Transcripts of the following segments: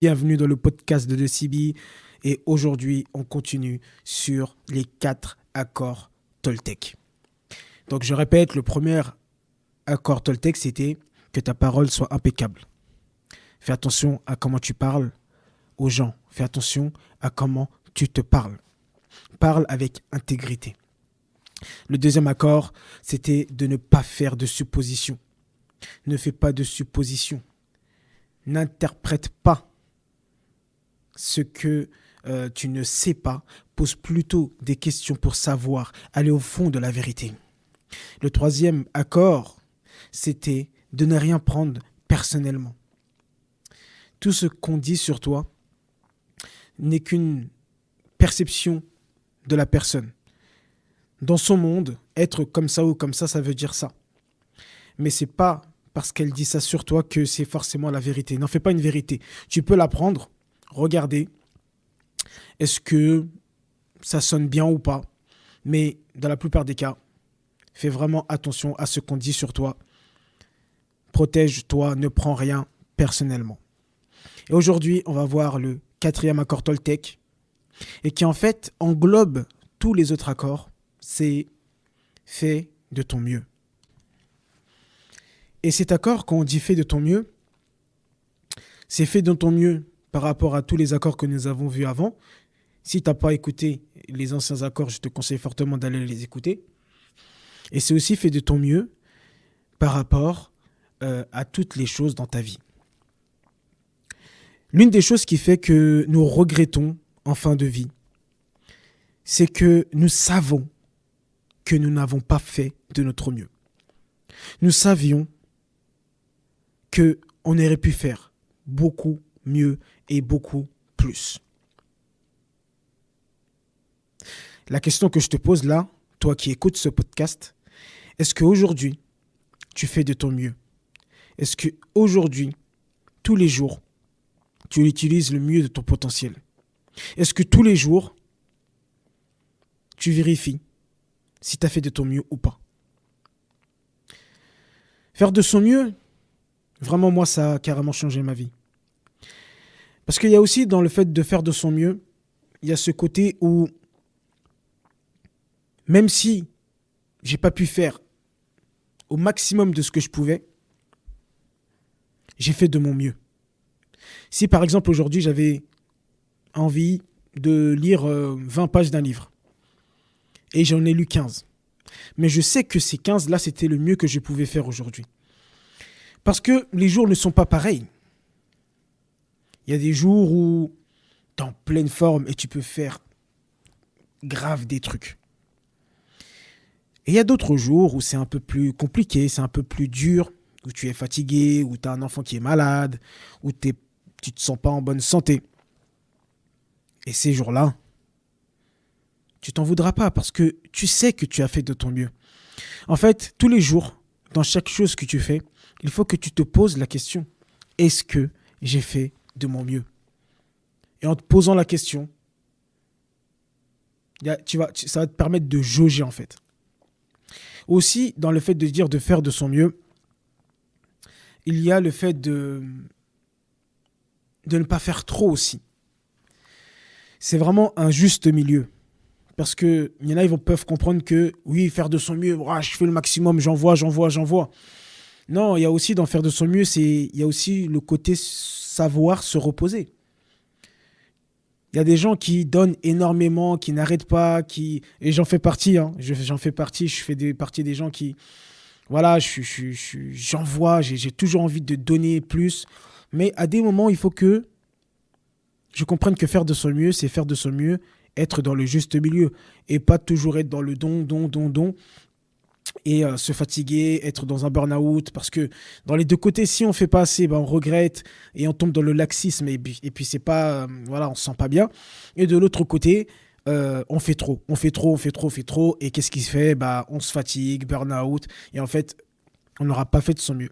Bienvenue dans le podcast de Sibi et aujourd'hui on continue sur les 4 accords Toltec. Donc je répète, le premier accord Toltec c'était que ta parole soit impeccable. Fais attention à comment tu parles aux gens, fais attention à comment tu te parles. Parle avec intégrité. Le deuxième accord c'était de ne pas faire de suppositions. Ne fais pas de suppositions. N'interprète pas ce que tu ne sais pas, pose plutôt des questions pour savoir, aller au fond de la vérité. Le troisième accord, c'était de ne rien prendre personnellement. Tout ce qu'on dit sur toi n'est qu'une perception de la personne. Dans son monde, être comme ça ou comme ça veut dire ça. Mais c'est pas parce qu'elle dit ça sur toi que c'est forcément la vérité. N'en fais pas une vérité. Tu peux la prendre, regarder, est-ce que ça sonne bien ou pas. Mais dans la plupart des cas, fais vraiment attention à ce qu'on dit sur toi. Protège-toi, ne prends rien personnellement. Et aujourd'hui, on va voir le quatrième accord Toltec et qui en fait englobe tous les autres accords. C'est fais de ton mieux. Et cet accord, quand on dit fais de ton mieux, c'est fais de ton mieux par rapport à tous les accords que nous avons vus avant. Si tu n'as pas écouté les anciens accords, je te conseille fortement d'aller les écouter. Et c'est aussi fait de ton mieux par rapport à toutes les choses dans ta vie. L'une des choses qui fait que nous regrettons en fin de vie, c'est que nous savons que nous n'avons pas fait de notre mieux. Nous savions qu'on aurait pu faire beaucoup mieux et beaucoup plus. La question que je te pose là, toi qui écoutes ce podcast, est-ce qu'aujourd'hui, tu fais de ton mieux? Est-ce qu'aujourd'hui, tous les jours, tu utilises le mieux de ton potentiel? Est-ce que tous les jours, tu vérifies si tu as fait de ton mieux ou pas? Faire de son mieux, vraiment moi, ça a carrément changé ma vie. Parce qu'il y a aussi dans le fait de faire de son mieux, il y a ce côté où même si j'ai pas pu faire au maximum de ce que je pouvais, j'ai fait de mon mieux. Si par exemple aujourd'hui j'avais envie de lire 20 pages d'un livre et j'en ai lu 15, mais je sais que ces 15 là c'était le mieux que je pouvais faire aujourd'hui. Parce que les jours ne sont pas pareils. Il y a des jours où tu es en pleine forme et tu peux faire grave des trucs. Et il y a d'autres jours où c'est un peu plus compliqué, c'est un peu plus dur, où tu es fatigué, où tu as un enfant qui est malade, où tu ne te sens pas en bonne santé. Et ces jours-là, tu t'en voudras pas parce que tu sais que tu as fait de ton mieux. En fait, tous les jours, dans chaque chose que tu fais, il faut que tu te poses la question, est-ce que j'ai fait de mon mieux? Et en te posant la question, ça va te permettre de jauger en fait. Aussi, dans le fait de dire de faire de son mieux, il y a le fait de ne pas faire trop aussi. C'est vraiment un juste milieu. Parce qu'il y en a, peuvent comprendre que, oui, faire de son mieux, je fais le maximum, j'envoie. Non, il y a aussi, dans faire de son mieux, il y a aussi le côté savoir se reposer. Il y a des gens qui donnent énormément, qui n'arrêtent pas, et j'en fais partie, hein. J'en fais partie, je fais partie des gens qui, voilà, j'envoie, j'ai toujours envie de donner plus. Mais à des moments, il faut que je comprenne que faire de son mieux, c'est faire de son mieux, être dans le juste milieu, et pas toujours être dans le don, et se fatiguer, être dans un burn-out, parce que dans les deux côtés, si on fait pas assez, on regrette et on tombe dans le laxisme et puis c'est pas, on se sent pas bien. Et de l'autre côté, on fait trop, et qu'est-ce qui se fait? On se fatigue, burn-out, et en fait, on n'aura pas fait de son mieux.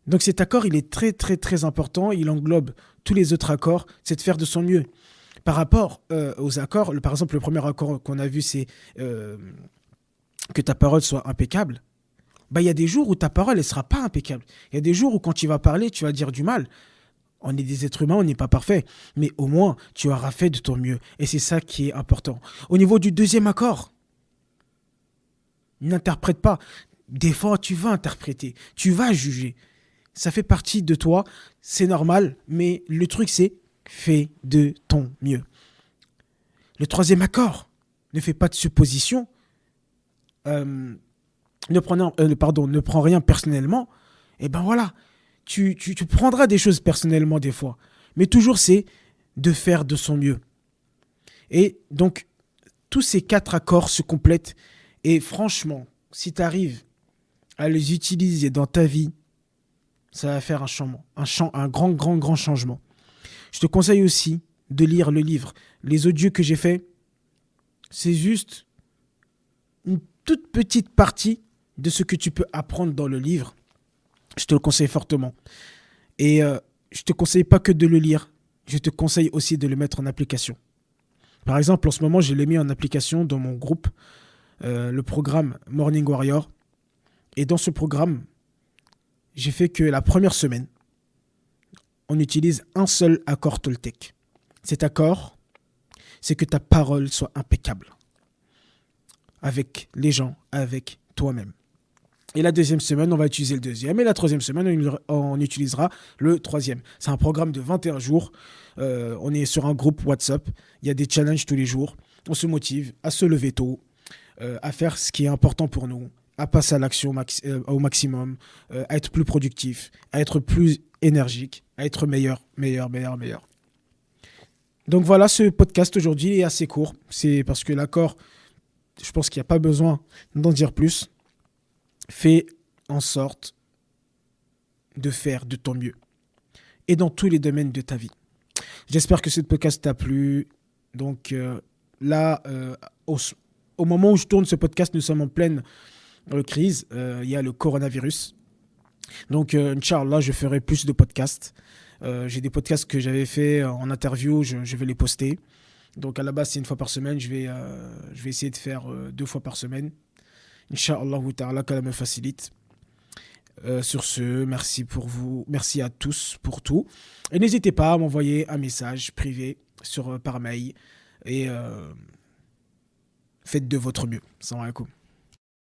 Donc cet accord, il est très très très important, il englobe tous les autres accords, c'est de faire de son mieux. Par rapport aux accords, par exemple, le premier accord qu'on a vu, c'est que ta parole soit impeccable. Il y a des jours où ta parole ne sera pas impeccable. Il y a des jours où quand tu vas parler, tu vas dire du mal. On est des êtres humains, on n'est pas parfait. Mais au moins, tu auras fait de ton mieux. Et c'est ça qui est important. Au niveau du deuxième accord, n'interprète pas. Des fois, tu vas interpréter, tu vas juger. Ça fait partie de toi, c'est normal. Mais le truc, c'est fais de ton mieux. Le troisième accord, ne fais pas de suppositions. Ne prends rien personnellement. Et ben voilà, tu prendras des choses personnellement des fois. Mais toujours, c'est de faire de son mieux. Et donc, tous ces 4 accords se complètent. Et franchement, si tu arrives à les utiliser dans ta vie, ça va faire un changement, un grand changement. Je te conseille aussi de lire le livre. Les audios que j'ai faits, c'est juste une toute petite partie de ce que tu peux apprendre dans le livre. Je te le conseille fortement. Et je ne te conseille pas que de le lire, je te conseille aussi de le mettre en application. Par exemple, en ce moment, je l'ai mis en application dans mon groupe, le programme Morning Warrior. Et dans ce programme, j'ai fait que la première semaine, on utilise un seul accord Toltec. Cet accord, c'est que ta parole soit impeccable. Avec les gens, avec toi-même. Et la deuxième semaine, on va utiliser le deuxième. Et la troisième semaine, on utilisera le troisième. C'est un programme de 21 jours. On est sur un groupe WhatsApp. Il y a des challenges tous les jours. On se motive à se lever tôt, à faire ce qui est important pour nous, à passer à l'action au maximum, à être plus productif, à être plus énergique, à être meilleur. Donc voilà, ce podcast aujourd'hui est assez court. C'est parce que l'accord, je pense qu'il n'y a pas besoin d'en dire plus. Fais en sorte de faire de ton mieux. Et dans tous les domaines de ta vie. J'espère que ce podcast t'a plu. Donc là, au moment où je tourne ce podcast, nous sommes en pleine crise. Il y a le coronavirus. Donc, Inch'Allah, je ferai plus de podcasts. J'ai des podcasts que j'avais fait en interview. Je vais les poster. Donc, à la base, c'est une fois par semaine. Je vais essayer de faire 2 fois par semaine. Inch'Allah ta'ala, qu'Allah me facilite. Sur ce, merci à tous pour tout. Et n'hésitez pas à m'envoyer un message privé par mail. Et faites de votre mieux. Salam alaikum.